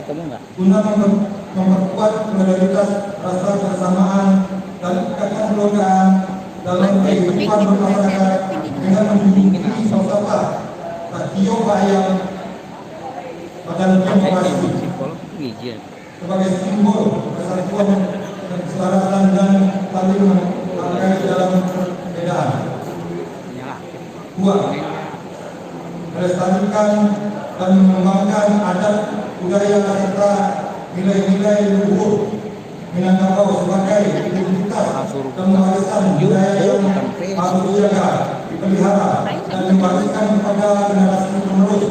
ketemu nggak? Guna memperkuat solidaritas rasa bersamaan dan ikatan keluargaan dalam kehidupan bermasyarakat dengan menjunjung falsafah Satyo Bayang Badan Demokrasi sebagai simbol persatuan dan keselarasan dan saling menghargai dalam perbedaan. 2. Melestarikan dan mengembangkan adat budaya serta nilai-nilai luhur Minangkabau sebagai identitas dan warisan budaya yang harus dijaga, dipelihara dan diwariskan kepada generasi penerus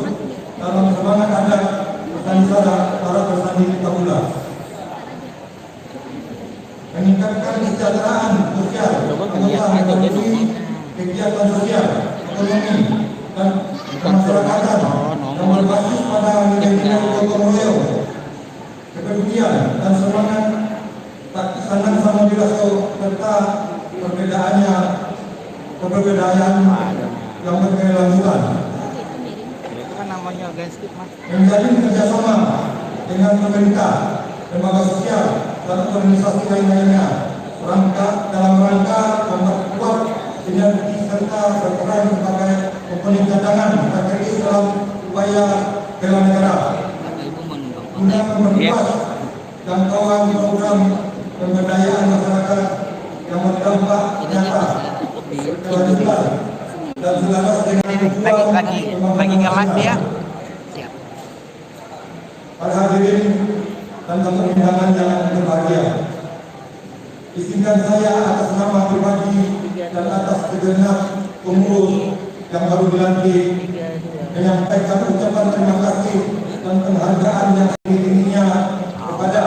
dalam semangat adat Nusantara para bersanding Kaula. Meningkatkan kesejahteraan sosial anggota melalui kegiatan sosial, ekonomi dan kemasyarakatan yang berbasis pada nilai-nilai gotong royong, kepedulian dan semangat tak senang sama diraso serta perbedaan yang berkelanjutan. Itu kan namanya gangster, Mas. Menjalin kerjasama dengan pemerintah, lembaga sosial dan organisasi lainnya dalam rangka memperkuat sinergi serta berperan sebagai komponen cadangan strategis dalam upaya bela negara. Guna memperluas jangkauan program pemberdayaan masyarakat yang berdampak nyata, berkelanjutan dan selaras dengan tujuan lagi ngelas dia. Siap. Para hadirin dan tamu undangan yang berbahagia, izinkan saya atas nama pribadi dan atas segenap pengurus yang baru dilantik menyampaikan ucapan terima kasih dan penghargaan yang setinggi-tingginya kepada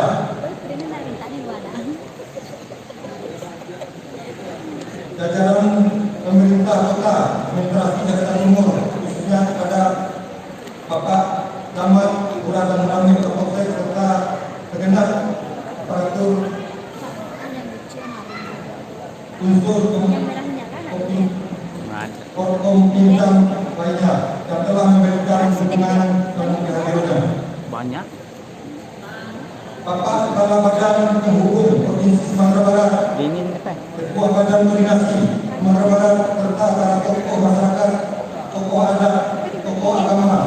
jajaran pemerintah kota administrasi Jakarta Timur, khususnya kepada Bapak Camat, Lurah dan Ramil Kapolsek serta segenap aparatur unsur Korkom Pindang lainnya yang telah memberikan dukungan dan kehadirannya. Banyak. Bapak Kepala Badan Penghubung Provinsi Sumatera Barat, Ketua Badan Koordinasi Sumatera Barat serta para tokoh masyarakat, tokoh adat, tokoh agama,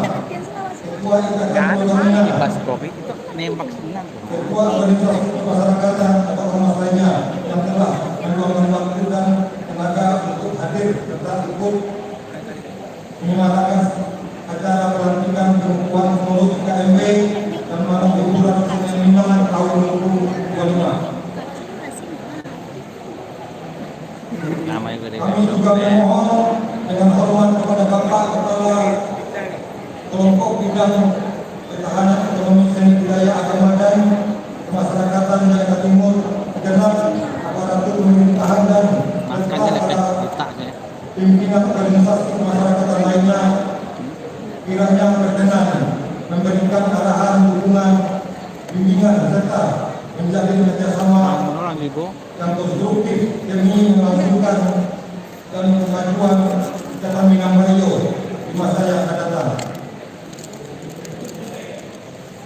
Ketua Ikatan Pertanian, Ketua Organisasi Kemasyarakatan atau ormas lainnya yang telah meluangkan waktu dan tenaga untuk hadir serta ikut menyemarakan acara pelantikan perempuan pengurus KMB dan malam hiburan Senin Minang tahun 2025. Kami juga memohon dengan hormat kepada Bapak Kepala Kelompok Bidang Ketahanan Ekonomi Seni Budaya Agama dan Kemasyarakatan Jakarta Timur, segenap aparatur pemerintahan dan pimpinan organisasi kemasyarakatan lainnya kiranya berkenan memberikan arahan, dukungan, bimbingan serta menjalin kerjasama yang konstruktif demi melangsungkan dan kemajuan Ikatan Minang Melayu di masa yang akan datang.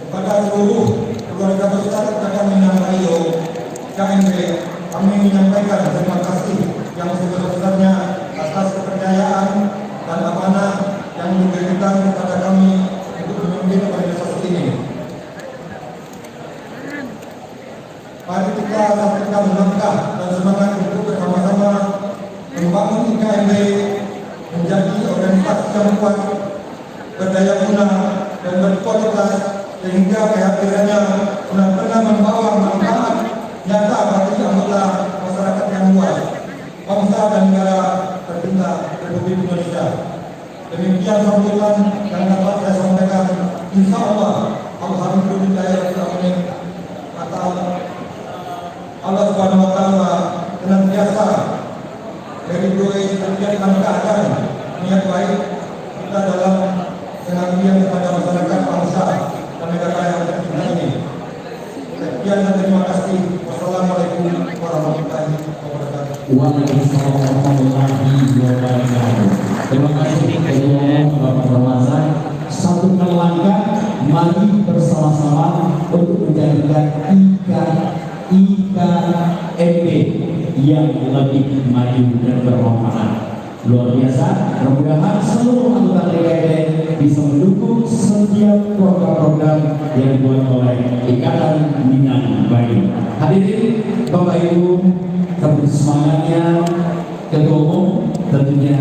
Kepada seluruh keluarga besar Ikatan Minang Melayu KMB, kami menyampaikan terima kasih yang sebesar-besarnya atas kepercayaan dan amanah yang diberikan kepada kami untuk memimpin organisasi ini. Mari kita satukan langkah dan semangat untuk bersama-sama membangun IKMB menjadi organisasi yang kuat, berdaya guna dan berkualitas sehingga kehadirannya benar-benar membawa manfaat nyata bagi anggota masyarakat yang luas, bangsa dan negara tercinta Republik Indonesia. Demikian sambutan yang dapat saya sampaikan. Insya Allah, alhamdulillahirobbilalamin. Kata Allah Subhanahu Wa Taala senantiasa meridhoi setiap keadaan niat baik kita dalam pengabdian kepada masyarakat, bangsa dan negara yang tercinta ini. Sekian dan terima kasih. Wassalamualaikum warahmatullahi wabarakatuh. Waalaikumsalam warahmatullahi wabarakatuh. Terima kasih kepada Bapak Ramazan. Satukan langkah, mari bersama-sama mendapatkan IKMP yang lebih maju dan bermanfaat. Luar biasa, mudah-mudahan seluruh anggota TKN bisa mendukung setiap program-program yang dibuat oleh Ikatan Minang Bayu. Hadirin Bapak Ibu, tetap semangatnya. Ketua Umum tentunya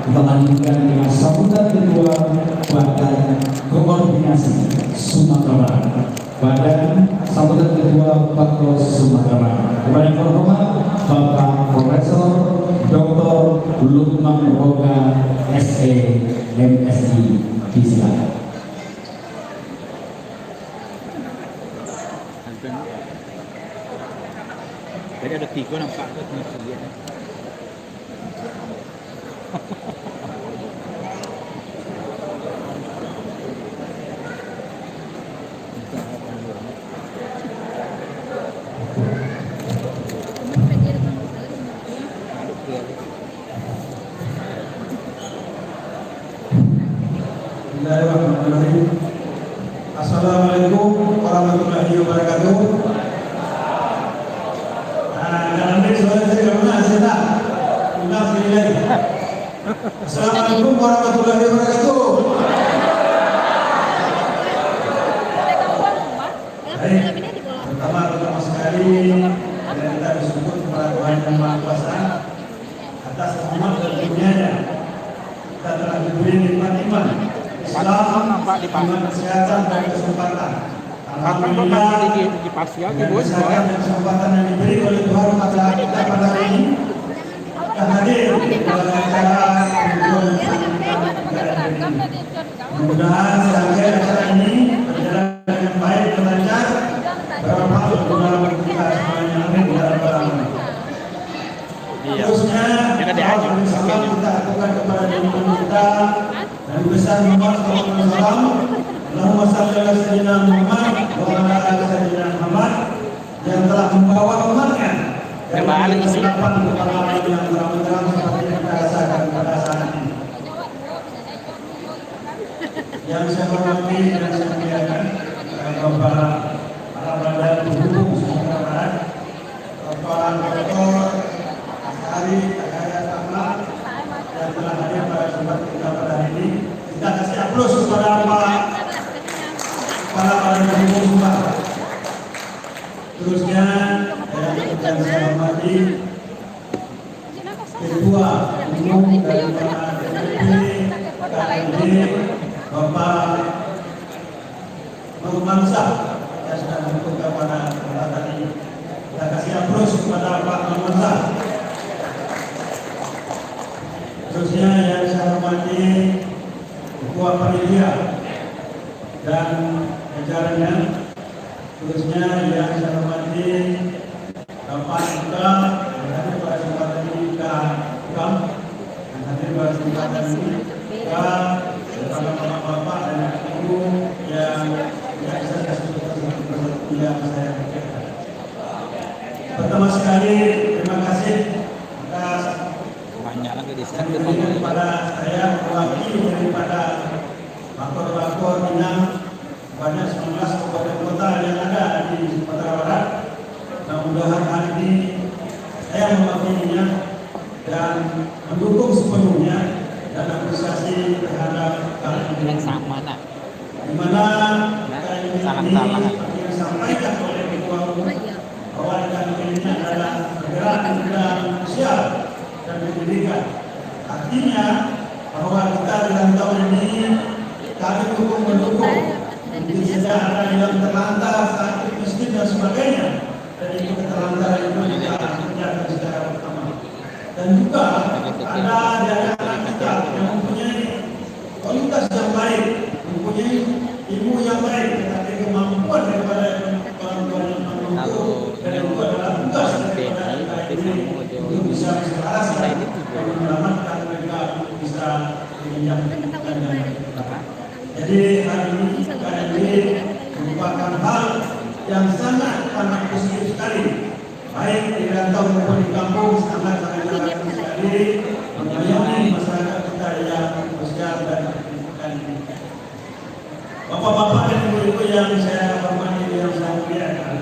kita lanjutkan dengan sambutan Ketua Badan Koordinasi Sumatera Barat. Badan sambutan Ketua Pakros Sumatera Barat. Kepada yang terhormat Bapak Profesor Dr. Lukman Roga SE MSI, disilakan. Jadi ada 3 nampak tu lihat. Bismillahirrahmanirrahim. Assalamualaikum warahmatullahi wabarakatuh. Assalamualaikum warahmatullahi wabarakatuh. Pertama sekali kita bersyukur kepada Tuhan Yang Maha Kuasa atas rahmat dan karunia-Nya. Kita telah diberi nikmat iman, Islam, iman, kesehatan dan kesempatan. Alhamdulillah, kesehatan dan kesempatan yang diberi oleh Tuhan pada kita pada hari ini. Kita hadir dalam acara mudah-mudahan serangkaian acara ini berjalan dengan baik dan lancar, bermanfaat untuk kita semuanya. Amin ya rabbal alamin. Terusnya, salam kita aturkan kepada Nabi kita Nabi besar Muhammad SAW. Allahumma shalli ala sayyidina Muhammad wa ala ali sayyidina Muhammad yang telah membawa umatnya dari kegelapan ke pengalaman yang terang-terang seperti yang kita rasakan pada saat ini. Yang saya hormati dan saya muliakan Bapak para badan pendukung Sumatera Barat, Bapak Dr. Asari Agaya Ahmad yang telah hadir pada kesempatan kita pada hari ini. Kita kasih aplaus kepada para pendukung Sumatera. Terusnya yang saya hormati Ketua Umum daripada DPP KKD Bapak Mansa yang sudah mendukung pada kesempatan ini. Kita kasih aplaus kepada Pak Mansa. Terusnya yang saya hormati Ketua Panitia dan jajarannya. Terusnya yang saya hormati Bapak Ika yang hadir pada kesempatan ini, Ikam yang hadir pada kesempatan ini, kepada bapak-bapak dan ibu yang saya kasih yang saya berikan. Pertama sekali terima kasih atas Banyak lagi di yang diberikan kepada saya mewakili daripada bakor-bakor Minang banyak 19 kabupaten kota yang ada di Sumatera Barat. Mudah-mudahan hari ini saya mewakilinya dan mendukung sepenuhnya dan apresiasi terhadap hal ini. sama nak. Di mana ini disampaikan oleh Ketua Umum bahwa ini adalah bergerak di bidang sosial dan pendidikan. Artinya bahwa kita dalam tahun ini kami mendukung mungkin saja ada yang terlantar, sakit, miskin dan sebagainya. Dan itu keterlantaran itu kita kerjakan secara pertama. Dan juga ada dari anak kita yang mempunyai kualitas yang baik, mempunyai ilmu yang baik, tetapi kemampuan daripada orang tua yang mampu dan itu adalah tugas daripada kita ini untuk bisa berselaraskan dan menyelamatkan mereka bisa menginjak dan jadi hari ini KMB merupakan hal yang sangat positif sekali, baik di rantau maupun di kampung sangat sekali mengayomi masyarakat kita yang sosial dan pendidikan ini. Bapak-bapak dan ibu-ibu yang saya hormati, yang saya muliakan,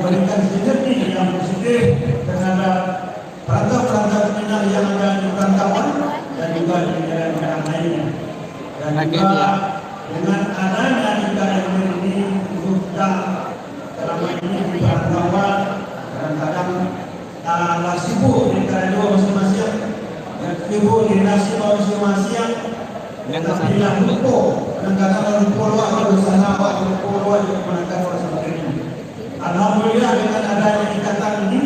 memberikan sinergi yang positif terhadap perangkat-perangkat kriminal yang ada di perantauan dan juga di daerah-daerah lainnya. Dan juga dengan adanya IKMB ini untuk kita selama ini di perantauan kadang-kadang sibuk di radio masing-masing, sibuk di nasional masing-masing. Dan bila lupa, kadang-kadang lupa atau usaha atau lupa juga menangkan orang seperti ini. Alhamdulillah dengan adanya ikatan ini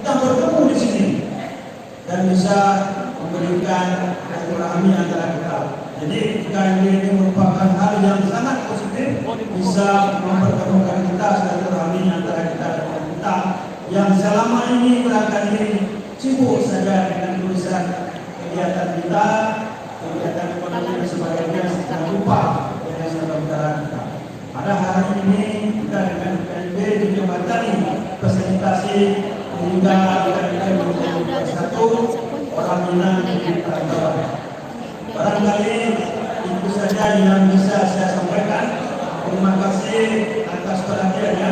kita bertemu di sini dan bisa memberikan silaturahmi antara kita. Jadi IKMB ini merupakan hal yang sangat positif, bisa mempertemukan kita silaturahmi antara kita dengan kita yang selama ini barangkali sibuk saja dengan urusan kegiatan kita, kegiatan ekonomi dan sebagainya, secara lupa dengan saudara kita. Pada hari ini kita dengan IKMB dijembatani fasilitasi hingga IKMB menjadi satu orang Minang di perantauan. Barangkali itu saja yang bisa saya sampaikan. Terima kasih atas perhatiannya.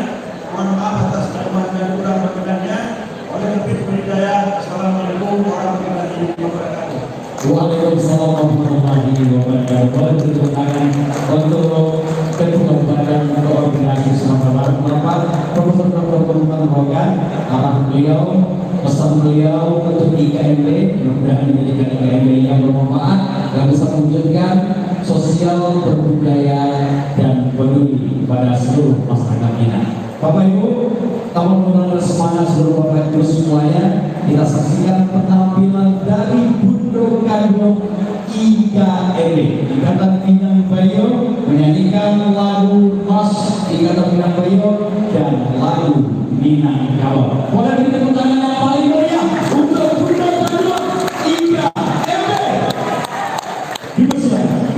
Mohon maaf atas kelemahan dan kurang berkenannya. Oleh lebih berbudaya. Assalamualaikum warahmatullahi wabarakatuh. Waalaikumsalam warahmatullahi wabarakatuh. Tepuk tangan untuk Ketua Badan Koordinasi Sumatera Barat, Profesor Dr. Burhan Rogan. Arah beliau, pesan beliau untuk IKMB, mudah-mudahan menjadikan IKMB yang bermanfaat dan bisa mewujudkan sosial, berbudaya dan peduli pada seluruh masyarakat kita. Bapak Ibu, teman-teman semuanya, seluruh Bapak Ibu semuanya, kita saksikan penampilan dari Bundo Kandung IKMB, Ikatan Minang Bayo, menyanyikan lagu Mas Ikatan Minang Bayo dan lagu Minangkabau. Boleh kita tepuk tangan yang paling meriah untuk Bundo Kandung IKMB. Dipersilakan.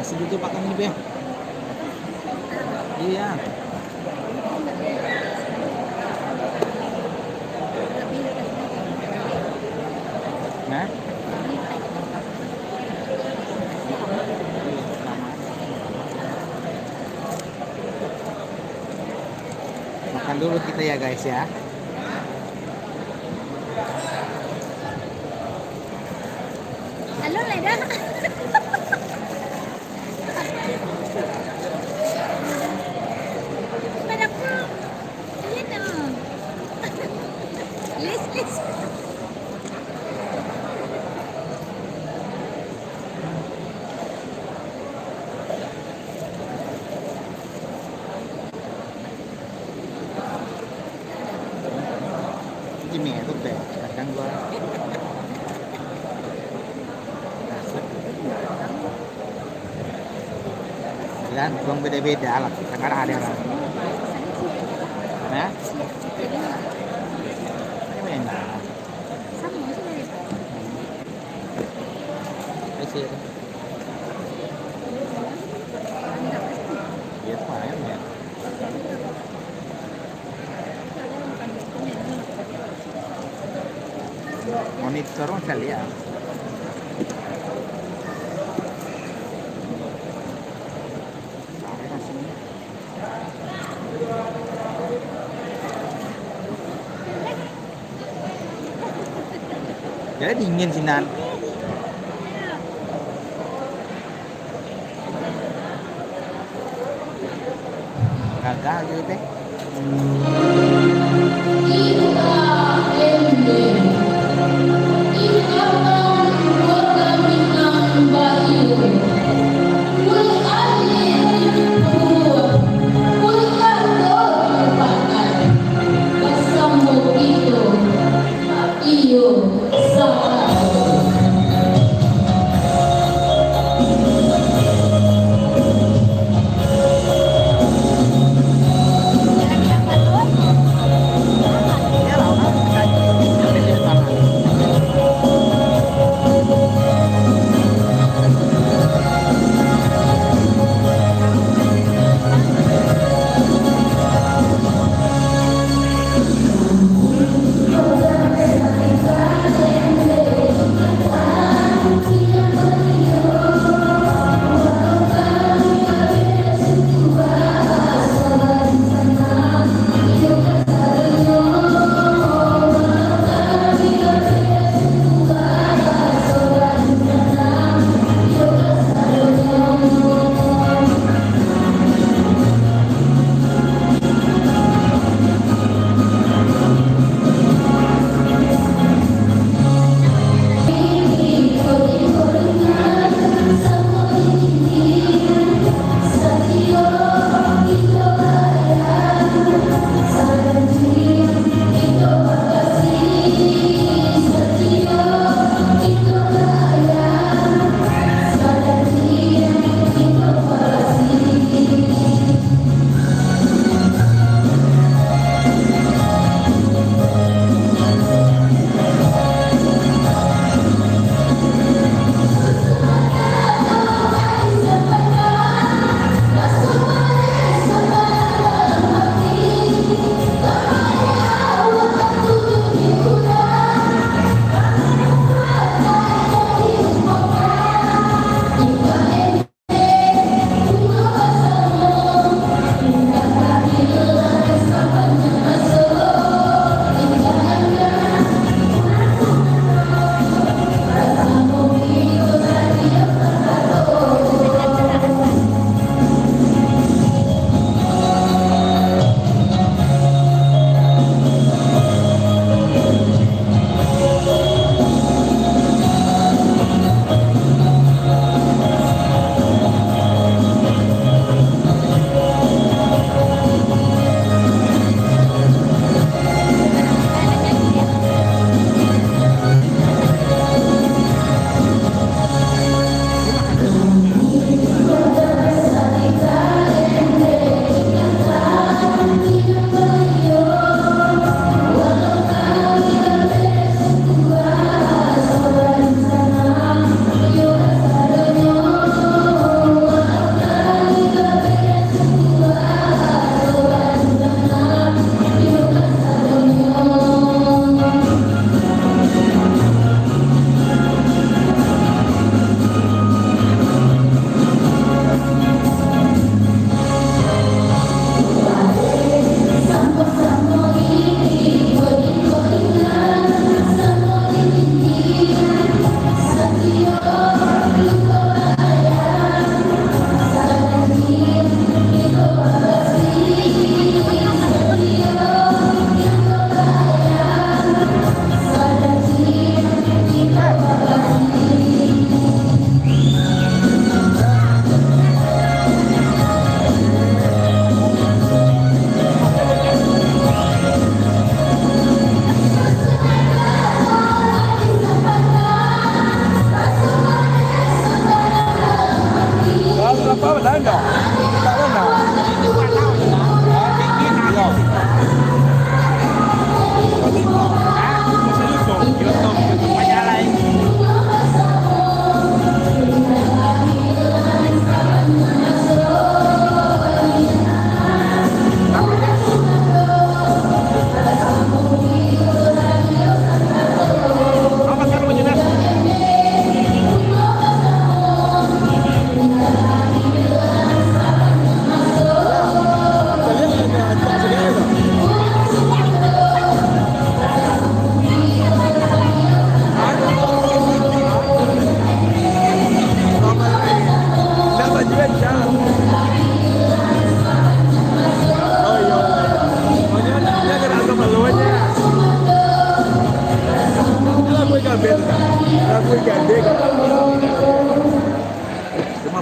Masih gitu pakai ini, Be. Iya. Nah. Makan dulu kita ya, guys ya. Halo, Leda. Ini itu deh, kadang gua dan gua beda-beda lah, sekarang ada orang. Nah, ini enak. Sih. Iya, lumayan ya. Monitor kali ya. Jadi dingin sih Nan. Gagal gitu teh. Ya lah. Belanda. Tak Belanda.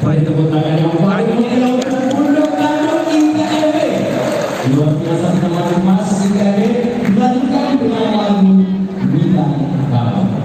Beri tepuk tangan yang paling meriah untuk Kandung IKMB. Luar biasa teman Mas IKMB dilanjutkan dengan lagu Bintang Kamu.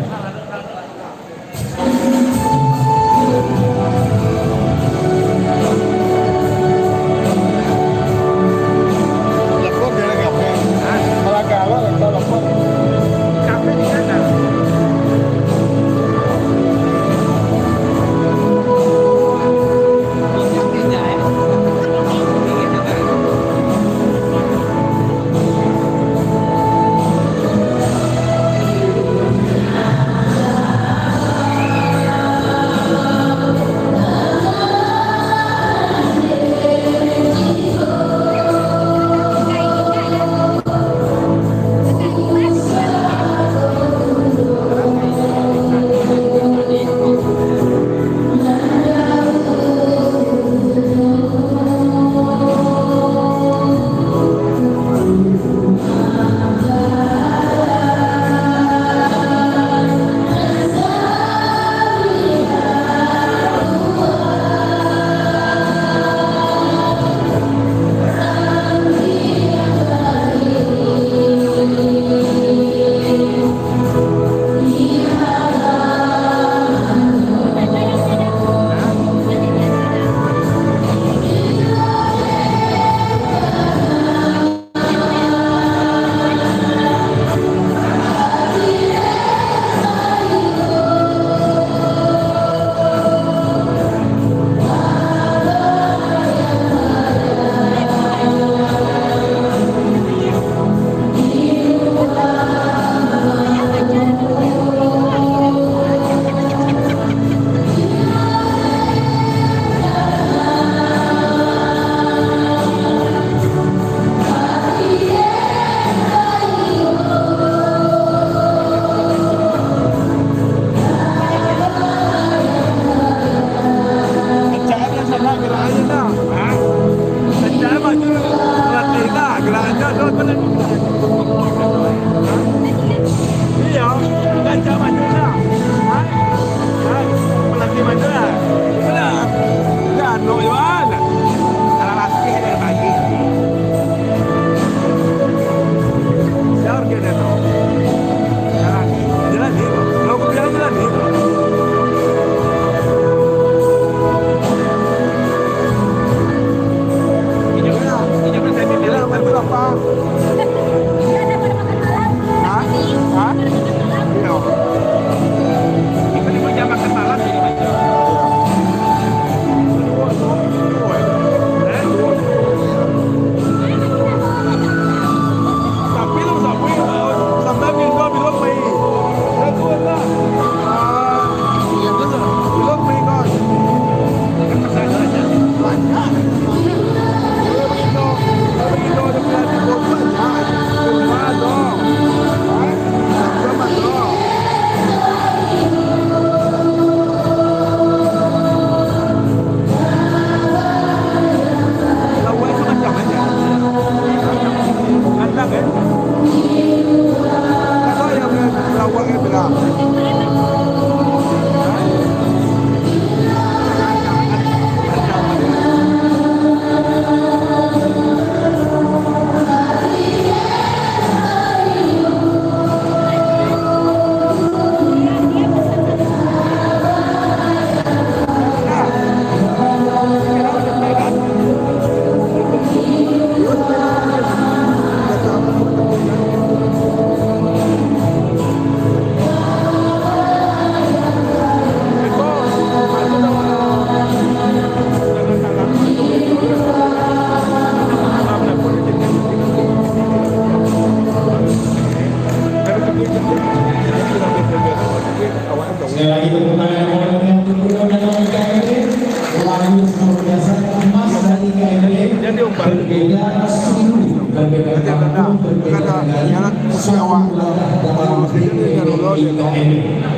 perhiasan emas dari KMB berbeda suhu, berbeda kampung, berbeda negara, satu langkah dalam IKMB.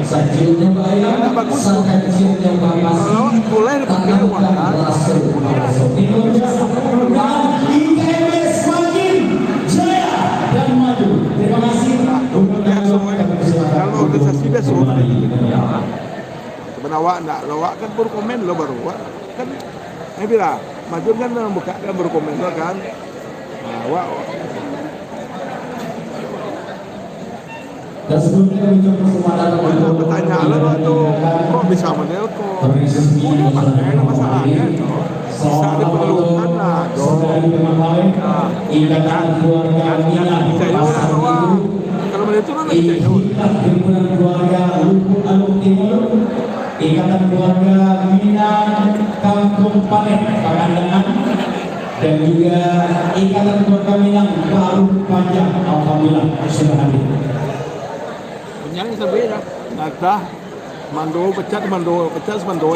Sajilnya baik, sang kecilnya baik, tanamkan rasa Indonesia perkembangan IKMB semakin jaya dan maju. Terima kasih untuk kalau organisasi besok sebenarnya awak nak awak kan baru komen lo baru awak kan bila maju kan buka kan baru komen lo kan awak dan sebelumnya kami coba kesempatan bertanya lah tuh kok bisa menelpon masalahnya bisa diperlukan lah ikatan keluarga Mina kalau menelpon kan himpunan keluarga Lubuk Aluk Timur, ikatan keluarga Mina Kampung Panen Pangandaran, dan juga ikatan keluarga Minang Baru Panjang. Alhamdulillah sudah hadir. yang sabira nagda mando pecat mando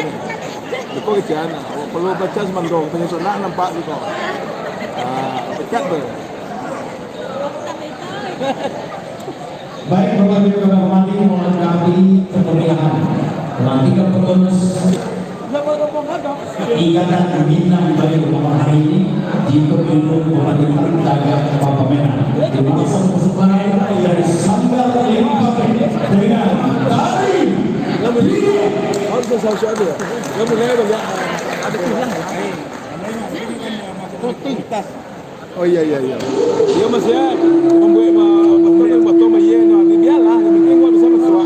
ni diko kian perlu pecat mando penyusun nak nampak diko pecat ber Baik Bapak Ibu yang hormati, melengkapi kemeriahan pelantikan pengurus Ikatan Minang Bayu pada hari ini di Pemilu Pemerintahan Taga Pamena. Dimaksud persembahan dari Sanggar Limpape dengan tari. harus sesuatu ada kamu lihat ada hilang tas oh iya dia masih membuat batu mayen ni biarlah yang penting gua bisa masuk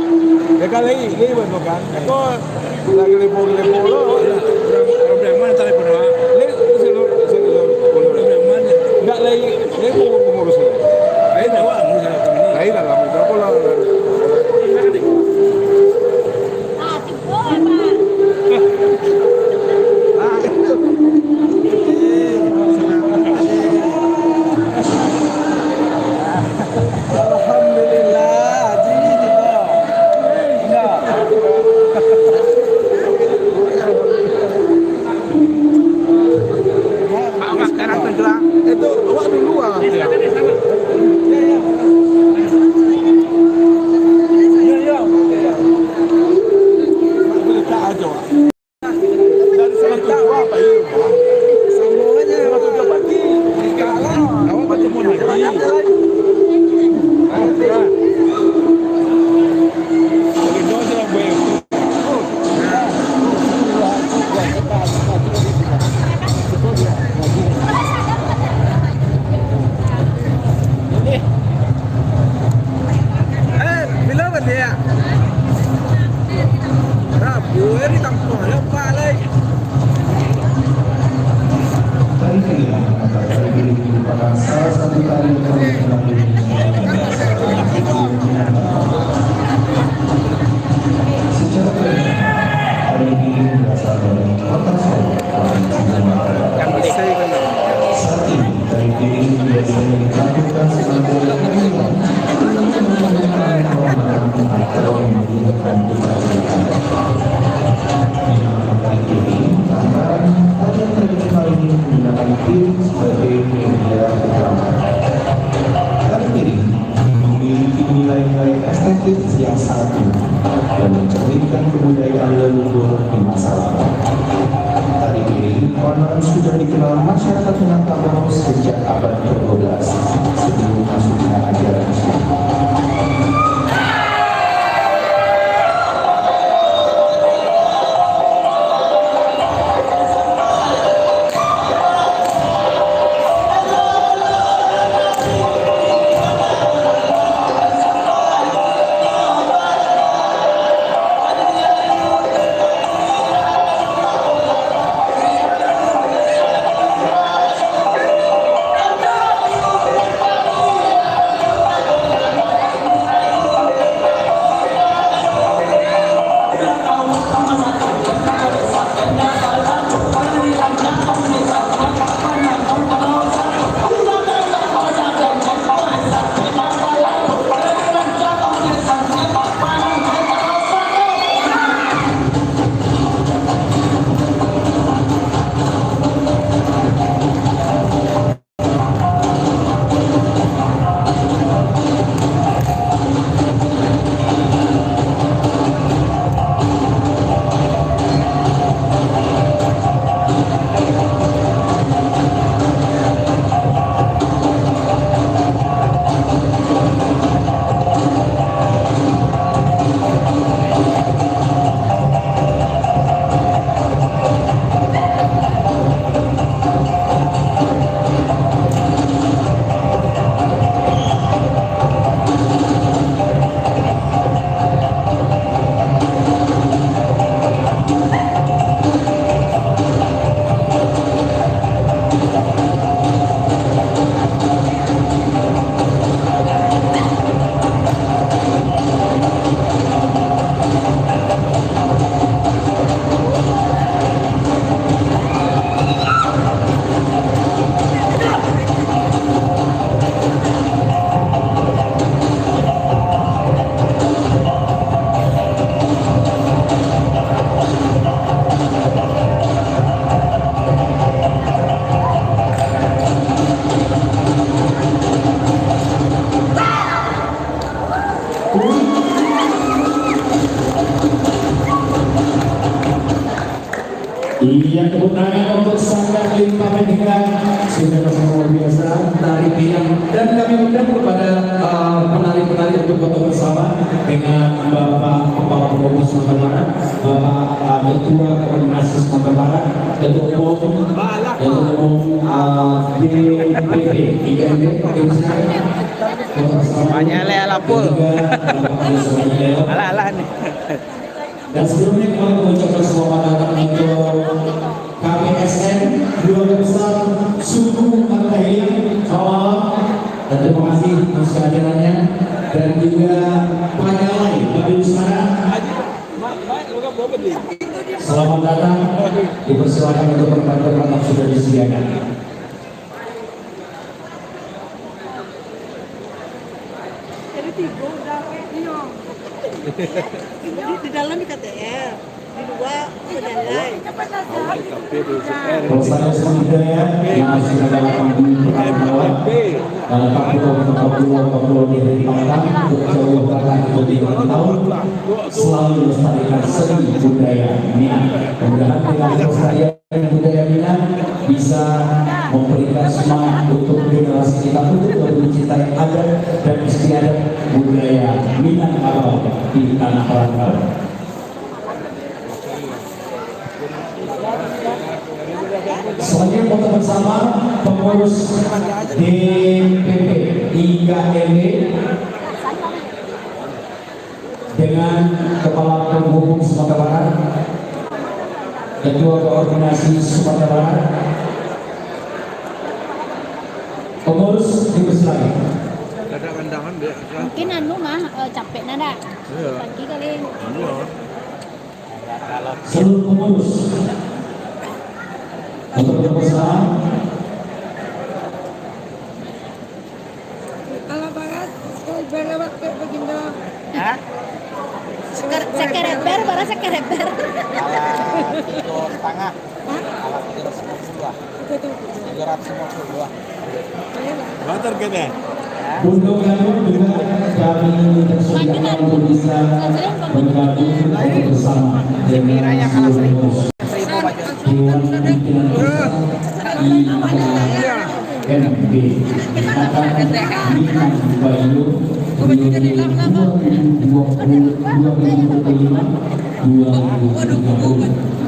ya kali ini benar kan kau lagi lepo lo problem mana telepon awak enggak lagi pengurus lain awak lain dalam itu aku lah itu awak dulu ah. Boleh tak aja. Dari sana tu apa ini? Semuanya waktu dia pagi. Awak baca pun lagi. Salah satu tari tradisional secara hari ini berasal dari kota Solo, Provinsi Sumatera Barat. Saat ini tari piring biasanya dilakukan sebagai kegiatan untuk menunjukkan kehormatan atau menunjukkan kebahagiaan. Dengan tari piring, lantaran tarian tradisional ini menggunakan piring sebagai media utama. Tari piring memiliki nilai-nilai estetik yang sangat tinggi dan mencerminkan kebudayaan leluhur di masa lalu. Tari piring konon sudah dikenal masyarakat Minangkabau sejak abad ke-12 sebelum masuknya ajaran Islam. kami undang kepada penari-penari untuk foto bersama dengan Bapak Kepala Pengurus Sumatera Barat, Bapak Ketua Koordinasi Sumatera Barat, Ketua Umum DPP IKMB, foto bersama. Banyak lapul. Alah nih. Dan sebelumnya kami mengucapkan selamat datang untuk KPSN Keluarga Besar Suku Martahiliang Kawal, dan terima kasih atas kehadirannya, dan juga Panyalai Babi Usmana. Selamat datang, dipersilakan untuk berpantau sudah disediakan. Di dalam IKTR, di luar Pedalai. Pelestarian seni budaya yang sudah dalam Papua di Pangkang untuk Jawa Barat untuk 3 tahun selalu melestarikan seni budaya Minang. Mudah-mudahan dengan pelestarian budaya Minang bisa memberikan semangat untuk generasi kita untuk lebih mencintai adat dan istiadat budaya Minangkabau di tanah rantau. Selanjutnya foto bersama pengurus DPP IKMB dengan Kepala Penghubung Sumatera Barat, Ketua Koordinasi Sumatera Barat. Pengurus dipersilakan. Ada pandangan dia. Mungkin capek nada. Pagi kali. Seluruh pengurus untuk bersama. Kalau barat, berlewat ke Bagindo. Hah? Sekereber, baru sekereber. Alat 3,5. Alat 350. Motor kene. Untuk kami juga kami tersediakan untuk bisa bergabung bersama dengan seluruh Dewan Pimpinan IKMB akan Minang Bayu 2025-2030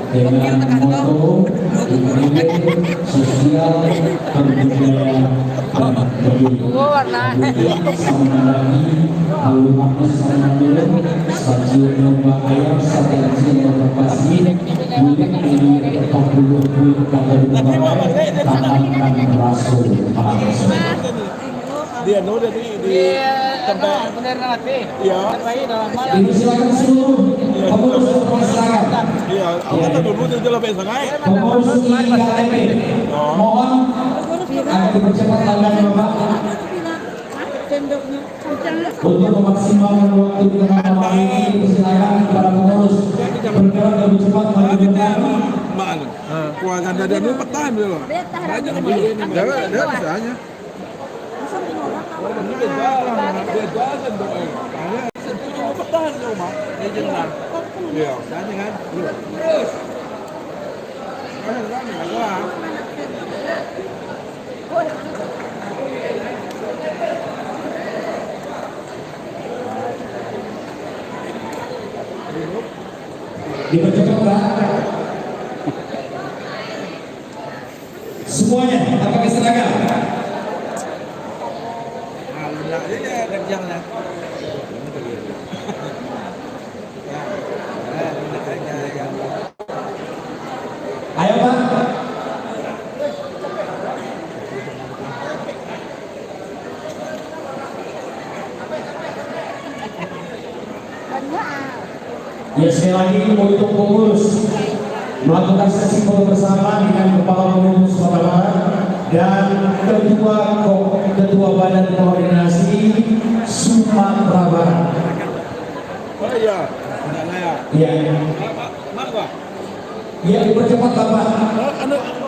dengan moto sosial berbudaya dan berdiri. Sama lagi Halu Magnus sama Milo Stasiun Lomba Ayam Sate Asin Lomba Pasir Bulik Ini 40 Bulik Kata Lomba Tangan Rasul Dia di tempat Bener nanti. iya. Ini silakan seluruh pengurus masyarakat. Iya, aku kata dulu dia jalan sampai sangai. Pengurus IKMB mohon agar dipercepat langkahnya Bapak Tendoknya. untuk memaksimalkan waktu di tengah malam ini. Persilakan para pengurus bergerak lebih cepat maju ke depan. Mak, kuasan dada dulu pertahan dulu. Banyak sama dia ini. Dia bisa aja. Dia setuju pertahan dulu, Mak. Dia jenang. Iya, tanya kan. Terus. Kan enggak. Dipercepat semuanya apakah seragam? Enggak dia kerjanya. Ayo Pak. Ya sekali lagi untuk pengurus melakukan sesi foto bersama dengan Kepala Pengurus Sumatera Barat dan Ketua Badan Koordinasi Sumatera Barat. Oh iya, enggak saya. Iya. Mak Pak. Iya dipercepat Bapak.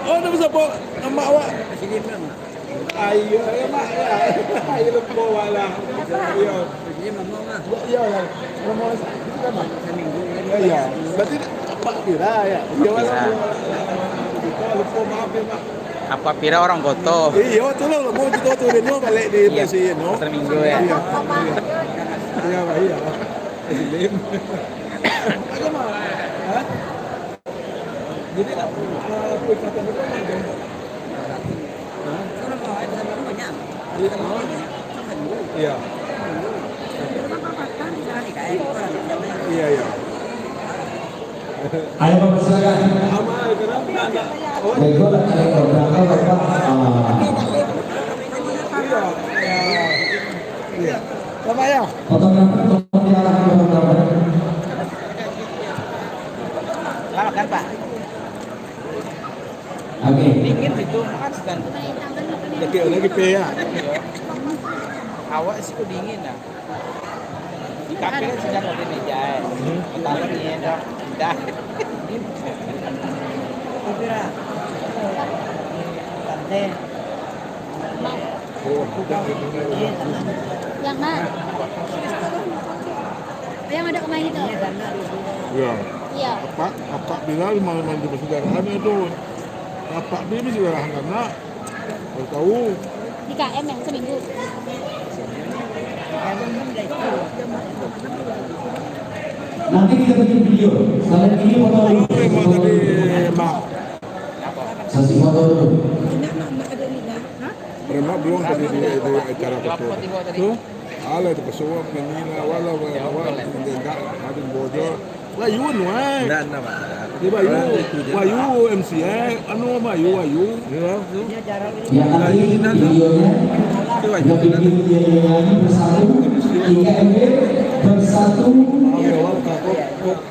Ada bisa po nama awak. Ayo, Mak ya. Ayo lupa wala. Ayo. Begini ngomong ah. Iya ya. Ngomong kan Mak. Seminggu. Iya. Berarti Pak Pira ya. Iya wala. Kita lupa maaf ya Mak. Apa pira orang koto? Iya, tu lah mau kita tu dia balik di Iya, PSI no. pasar Minggu ya. Iya. Iya, iya. Muslim. Ada mah. Hah? Jadi tak perikatan itu macam. Hah? Iya. Iya, iya. Ayo Bapak silakan. Amal kenapa ada? Oh, Baik, Bapak, berangkat Bapak. iya. Iya. Bapak ya? Fotografer tolong diarahkan ke fotografer. Selamat kan Pak? Oke. Dingin itu kan sedang Lagi P ya. awak sih kok dingin dah. Kaki kan sudah ada meja. Kalau ni dah dah. Kira. Tante. Yang mana? Yang ada kemarin itu. Iya. Iya. Apa Bilal mau mandi persaudaraan itu. Apa Bilal saudara karena tahu. Di KM yang seminggu. Nanti kita bikin video. Sekalian ini foto dulu. Memang tadi mak. Sesi foto dulu. Bermak belum tadi di acara foto. Lapor tiba tadi. Tuh. Ala itu kesuap menina wala tidak ada bojo. Wayun wai. Enggak Pak. Di Wayu MCA anu Wayu. Ya. Ya nanti videonya kita bikin videonya lagi bersatu. IKMB bersatu.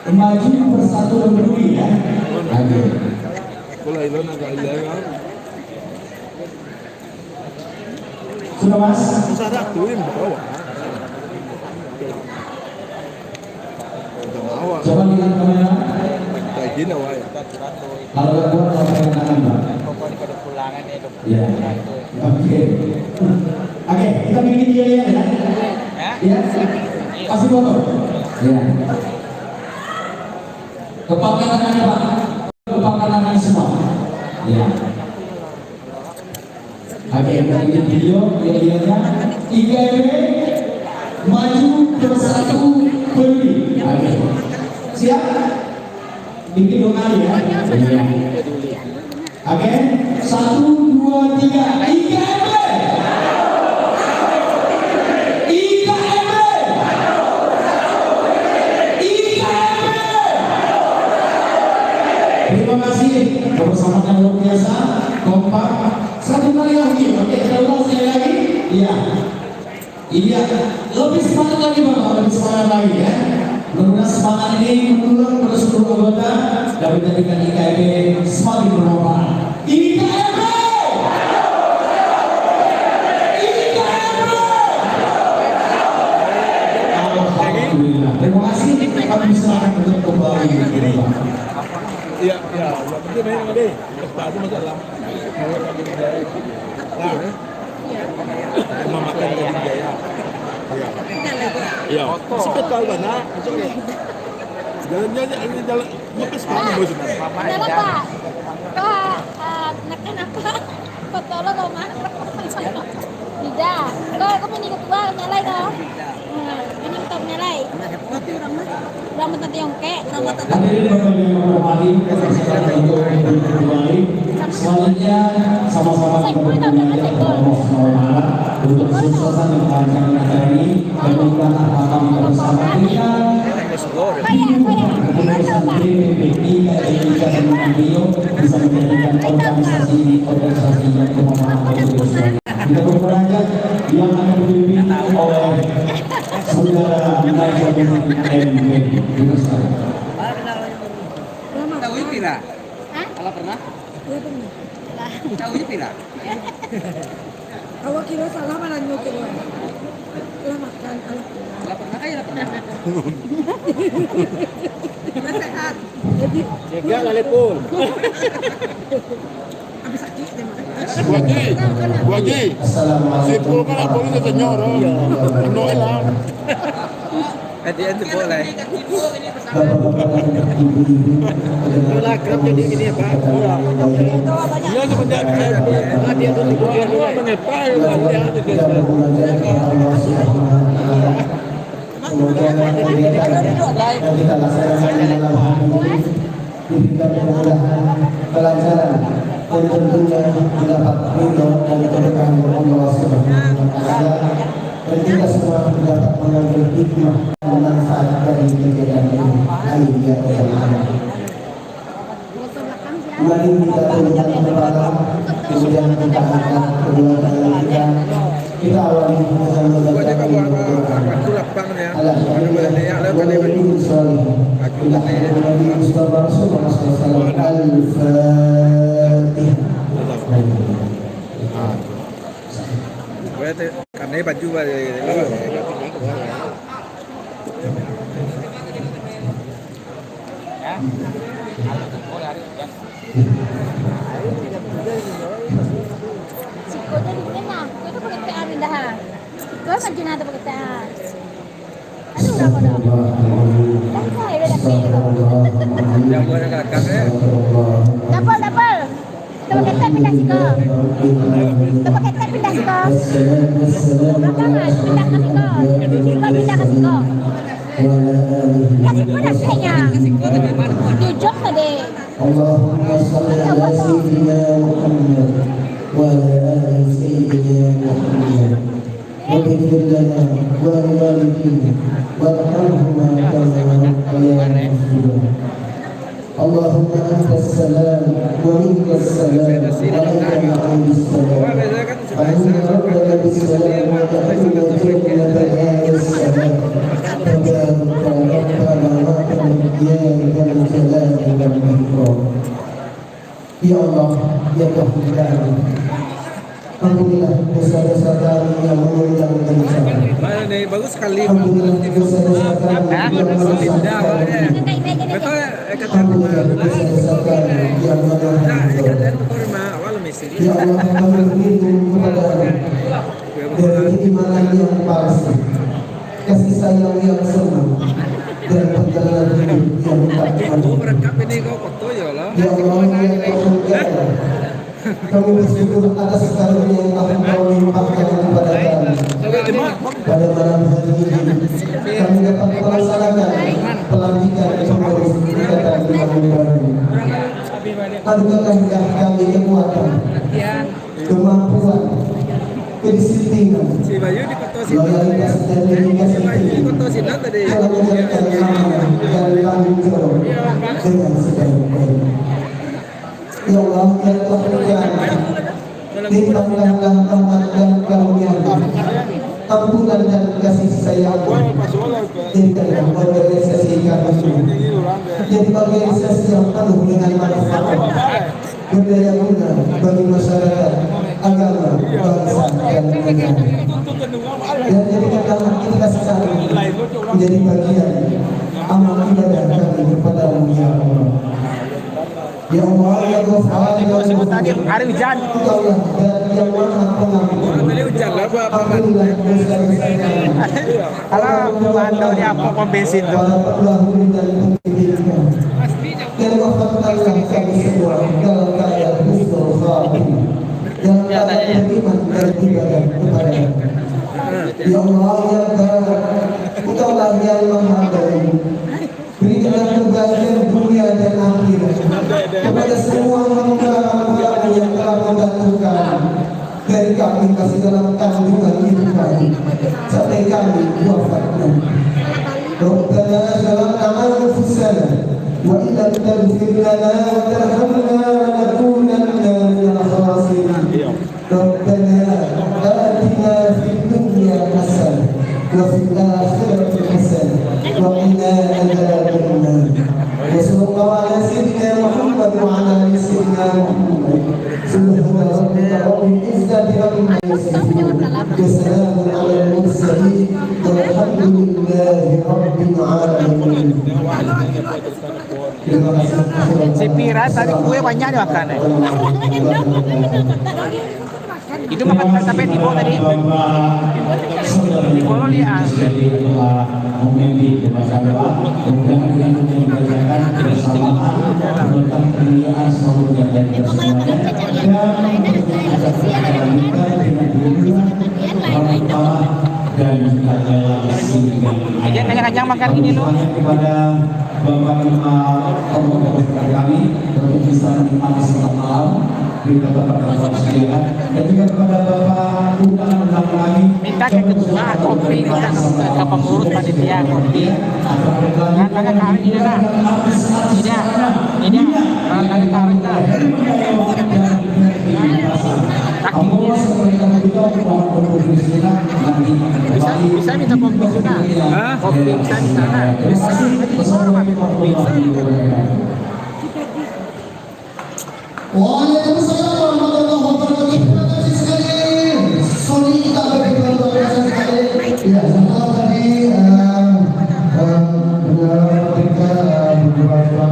Maju bersatu dan peduli ya. Oke. Kalau itu agak ilegal. Sudah Mas? Masyarakat tuin bawa. Awak. Coba lihat kamera. Kayak gini wai. Kalau nggak kuat kalau pengen tangan Pak. Pokoknya pada pulangan ya dok. Ya. Oke. Oke, kita bikin videonya ya. Ya. Kasih foto. Ya. Kepangkan tangannya Pak. Kepangkan tangannya semua. Ya. Oke, kita bikin videonya. IKMB maju bersatu peduli. Oke. Siap? Bikin dua kali ya. Ya. Oke. 1, 2, 3. IKMB. IKMB. IKMB. Terima kasih bersama yang luar biasa, kompak. Satu kali lagi, oke, kita ulang sekali lagi. Iya, iya, lebih semangat lagi Bapak, lebih semangat lagi ya. Mudah-mudahan semangat ini menular pada seluruh anggota dan menjadikan IKMB semakin bermanfaat. IKMB. Alhamdulillah. Terima kasih. Kami silakan untuk kembali ke rumah. Iya, iya. Nanti main ada. Tak ada masalah. Nah, mau makan di Jaya. Iya. Iya. Sekitar mana? Jalan-jalan ini jalan lepas mana bos ini? Kenapa Pak? Pak, nakan apa? Patolo kau mah? Tidak. Kau ini ketua nyalai kau. Ini ketua nyalai. Orang mentang tiongke. Hadirin Bapak Ibu yang hormati, persilakan untuk kembali. Selanjutnya sama-sama kita berdoa Allah SWT untuk kesuksesan dan kelancaran acara ini dan mudah-mudahan apa kita bersama kita keputusan PPPI dan Beliau bisa menjadikan organisasi ini organisasi yang bermanfaat bagi bersama. Kita berperanjat yang akan dipimpin oleh saudara Naifudin MB. Terima kasih. Tahu itu tidak? Hah? Kalau pernah? Iya pernah. Tahu itu tidak? Awak kira salah mana nyukur lah makan Kalau pernah aja pernah. sehat. Jadi Jaga kali pun. habis sakit deh mak. Buagi. Assalamualaikum. Sipul kan boleh senyora. Ano lang. Hati-hati boleh. bapak-bapak dan ibu-ibu, Itulah kerap jadi gini ya Pak. Iya semenjak Dia tuh dia dulu menyepai kita belajar kepada Allah Subhanahu wa Ta'ala. Semoga kegiatan yang kita laksanakan dalam hari ini diberikan kemudahan, kelancaran, dan tentunya mendapat ridho dan keberkahan Allah Subhanahu wa Ta'ala. Dan kita semua dapat mengambil hikmah dan manfaat dari kegiatan ini. Amin ya rabbal alamin. Mari kita tundukkan kepala, kemudian kita angkat kedua tangan kita. Kita awali dengan membaca doa. karena baju Sikonya di mana? Kau itu pakai TA pindah. Kau macam mana pakai TA? Aduh, berapa dah? Dah saya dah kasih. yang buat kakak Dapal. Kita pakai TA pindah siko. Kita pakai TA pindah siko. Belakangan pindah ke siko. Siko pindah ke siko. Ya siko dah kayaknya. Jujur tadi. Allahumma salli ala sayyidina Muhammad wa ala ali sayyidina Muhammad wa ighfir lana wa liwalidina warhamhuma kama rabbayana saghira. Allahumma antas salam wa minkas salam wa alayka na'udus salam. Alayna rabbana bis salam wa tahiyyu jannata daris salam. Tabaraka rabbana wa ta'ala ya dzal jalali wal ikram. Ya Allah, ya Tuhan kami, ampunilah dosa-dosa kami yang mengundang bencana. mana nih bagus sekali Ampunilah dosa-dosa kami yang menyesatkan. betul kata Ampunilah dosa-dosa kami yang menahan. awal mesti Ya Allah, kami berlindung kepadamu dari keimanan yang palsu, kasih sayang yang semu, dan perjalanan hidup yang tak itu mampu. mereka ini kau foto ya lah Ya Allah, ya Tuhan kami bersyukur atas karunia yang telah Engkau limpahkan kepada kami. Pada malam hari ini, kami dapat melaksanakan pelantikan pengurus ikatan Imam baru. Anugerahkan kami kekuatan, kemampuan, kedisiplinan, si Bayu di foto si loyalitas dan dedikasi Bayu di tinggi foto si Nat tadi dalam menjalankan amanah dan tanggung jawab dengan sebaik-baiknya. Ya Allah, ya Tuhan kami, limpahkanlah rahmat dan karunia-Mu, ampunan dan kasih sayang-Mu. Jadikanlah organisasi kami jadi organisasi yang penuh dengan manfaat, berdaya guna bagi masyarakat, agama, bangsa, dan negara. Dan jadikanlah kita sekarang menjadi bagian amal ibadah kami kepada-Mu ya Allah. Ya Allah, ya Ghafar, ya Ghafur. Hari hujan. Engkaulah Dan yang Maha Pengampun. tadi hujan lah apa Ampunilah dosa-dosa kami. Kalau bahan di apa pom bensin tuh. Para pendahulu dan pemimpin kami. Dan wafatkanlah kami semua dalam keadaan husnul khatimah, dalam keadaan beriman dan ibadah kepada-Mu. Ya Allah, ya Karim, Engkaulah yang Maha Baik. Berikanlah kebahagiaan dunia dan akhirat kepada semua hamba-Hamba yang telah membantu kami dari kami kasih dalam kandungan ibu kami sampai kami wafat nanti. Rabbana zalamna anfusana wa in lam taghfir lana wa tarhamna lanakunanna minal khasirin. Rabbana atina fid dunya hasanah wa fil akhirati hasanah wa qina adzaban nar. Wa sallallahu ala sayyidina Muhammad wa ala ali sayyidina Muhammad. Subhana rabbika rabbil izzati amma yasifun. Wa salamun ala al-mursalin walhamdulillahi rabbil alamin. Terima kasih. Si Pira tadi kue banyak dimakan. Lagi Itu makan sampai tibo tadi. Tibo lo lihat. Jadi memimpin di masa depan, kemudian dengan mengerjakan kebersamaan tentang penilaian seluruh yang dari semuanya dan juga Aja kenyang-kenyang makan ini lo. kepada Bapak kami untuk bisa menikmati selamat malam di tempat-tempat sekalian dan juga kepada Bapak undangan lagi Minta ke ketua kopi, minta ke pengurus panitia kopi. Kan pakai kari ini lah. Ini pakai kari lah. Bisa minta kopi juga. Kopi bisa di sana. Waalaikumsalam warahmatullahi wabarakatuh. Terima kasih sekali. Sorry kita berbicara luar biasa sekali. Ya, setelah tadi ketika beberapa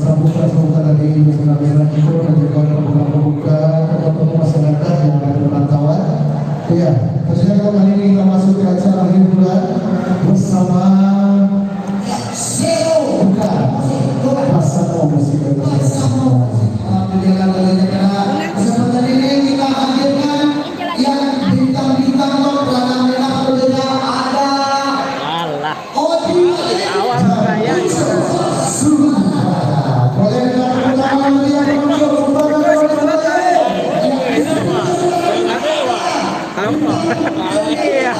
sambutan dari masyarakat itu dan juga pembuka tokoh masyarakat yang ada perantauan. Ya, tentunya kali ini kita masuk ke acara akhir bulan bersama Pasar Musik kesempatan ini kita hadirkan yang bintang-bintang warna merah berbeda ada Odi Awal raya. boleh pertama dia Iya.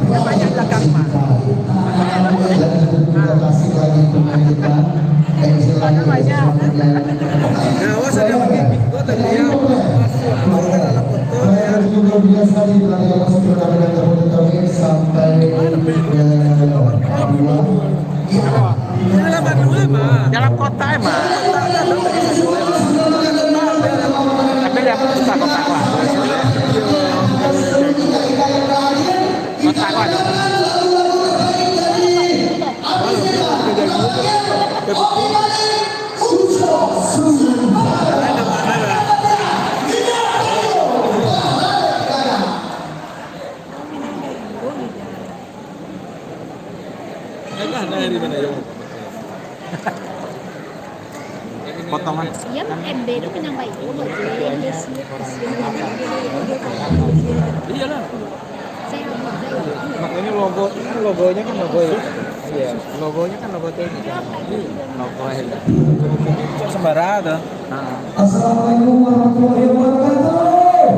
Banyak belakang mah. Terima kasih lagi pemain kita. Juga biasa di belakang masuk ke dalam kami sampai Dalam kota emang. Tapi dia susah kota lah. Kota lah. Potongan. Iya, MB itu kan yang baik. Iya lah. Saya Makanya logonya kan logo ya. Iya, logonya kan logo TNI. Logo itu. Sembara tuh. Assalamualaikum warahmatullahi wabarakatuh.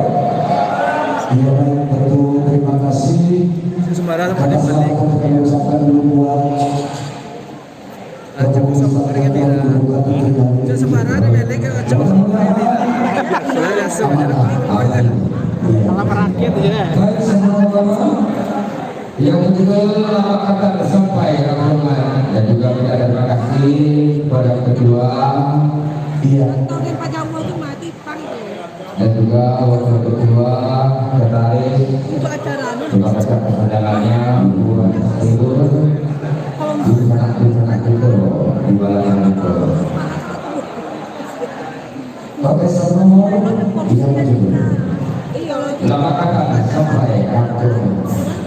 Ya, tentu terima kasih. Sembara sama Karena saya akan kami ucapkan dulu buat Coba sama mereka bilang. Itu sembara ada melek yang coba sama mereka bilang. Sudah sudah. Malah merakit aja. baik sama-sama yang betul lama kata sampai rombongan dan juga kita terima kasih kepada kedua Tahun Pak Jawa itu mati pang dan juga wakil ketua tertarik untuk acara terima kasih atas undangannya buat ibu di sana itu di balangan itu. Oke semua yang betul lama kata sampai rombongan.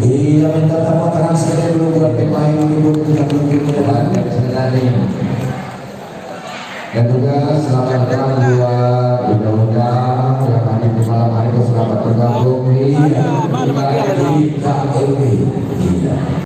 Iya, minta tepuk tangan sekali dulu buat pemain ibu yang lebih depan dan sebenarnya. Dan juga selamat datang buat undang-undang yang hadir di malam hari ini, selamat bergabung di